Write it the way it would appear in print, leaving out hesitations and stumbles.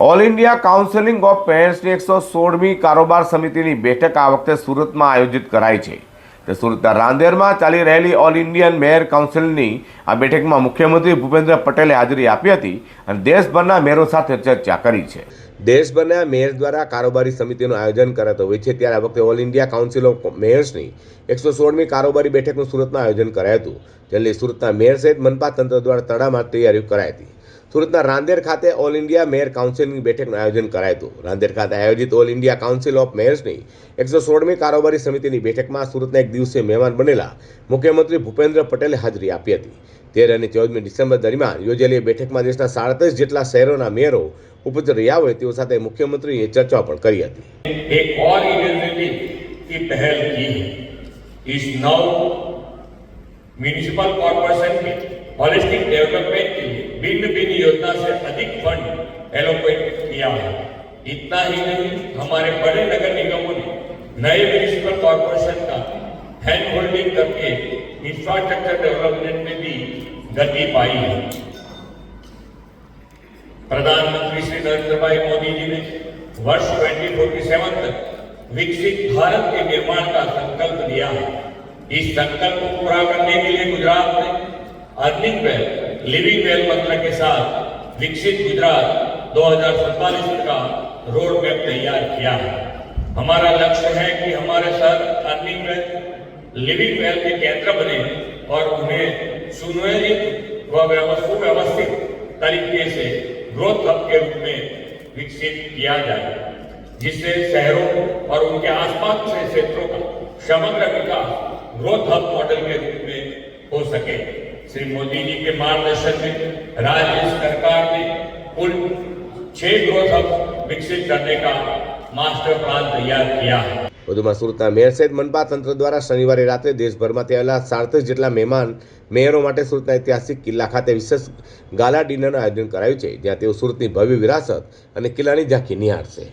All India counselling of પેરેન્ટ્સની 116મી કારોબાર સમિતિની બેઠક આ વખતે સુરતમાં આયોજિત કરાઈ છે. તો સુરતના રાંદેરમાં ચાલી રહેલી ઓલ ઇન્ડિયન મેયર કાઉન્સિલની આ બેઠકમાં મુખ્યમંત્રી ભૂપેન્દ્ર પટેલે હાજરી આપી હતી અને દેશભરના મેયરો સાથે ચર્ચા કરી છે. દેશભરના મેયર દ્વારા કારોબારી સમિતિનું આયોજન કરાતો હોય છે, ત્યારે આ વખતે ઓલ ઇન્ડિયા કાઉન્સિલ ઓફ મેયર્સની 116મી કારોબારી બેઠકનું સુરતમાં આયોજન કરાયું હતું. જેની સુરતના મેયર સહિત મનપા તંત્ર દ્વારા તડામાર તૈયારીઓ કરાઈ હતી. સુરતના રાંદેર ખાતે ઓલ ઇન્ડિયા મેયર કાઉન્સિલની બેઠકનું આયોજન કરાયું હતું. રાંદેર ખાતે આયોજિત ઓલ ઇન્ડિયા કાઉન્સિલ ઓફ મેયર્સની 116મી કારોબારી સમિતિની બેઠકમાં સુરતના એક દિવસીય મહેમાન બનેલા મુખ્યમંત્રી ભૂપેન્દ્ર પટેલે હાજરી આપી હતી. 13 અને 14મી ડિસેમ્બર દરમિયાન યોજેલી બેઠકમાં દેશના 37 જેટલા શહેરોના મેયરો ઉપસ્થિત રહ્યા હોય તેઓ સાથે મુખ્યમંત્રીએ ચર્ચા પણ કરી હતી. एक और इनिशिएटिव की पहल की है. इस नौ म्यूनिसिपल कॉर्पोरेशन में होलिस्टिक डेवलपमेंट के लिए भिन्न भिन्न योजना से अधिक फंड एलोकेट किया है. इतना ही नहीं, हमारे बड़े नगर निगमों ने नए म्यूनिसिपल कॉर्पोरेशन का हैंड होल्डिंग करके इंफ्रास्ट्रक्चर डेवलपमेंट में भी गति पाई है. प्रधानमंत्री श्री नरेंद्र भाई मोदी जी ने वर्ष 2047 तक विकसित भारत के निर्माण का संकल्प लिया है. इस संकल्प को पूरा करने के लिए गुजरात में अर्निंग वेल लिविंग वेल मंत्र के साथ विकसित गुजरात 2047 का रोड मैप तैयार किया है. हमारा लक्ष्य है कि हमारे शहर अर्निंग वेल लिविंग वेल के केंद्र बने और उन्हें सुनियोजित व सुव्यवस्थित तरीके से ग्रोथ हब के रूप में विकसित किया जाए, जिससे शहरों और उनके आसपास के क्षेत्रों का समग्र विकास ग्रोथ हब मॉडल के रूप में हो सके. श्री मोदी जी के मार्गदर्शन में राज्य सरकार ने कुल 6 ग्रोथ हब विकसित करने का मास्टर प्लान तैयार किया है. વધુમાં સુરતના મેયર સહિત મનપા તંત્ર દ્વારા શનિવારે રાત્રે દેશભરમાંથી આવેલા 37 જેટલા મેયરો માટે સુરતના ઐતિહાસિક કિલ્લા ખાતે વિશેષ ગાલા ડિનરનું આયોજન કરાયું છે, જ્યાં તેઓ સુરતની ભવ્ય વિરાસત અને કિલ્લાની ઝાંખી નિહાળશે.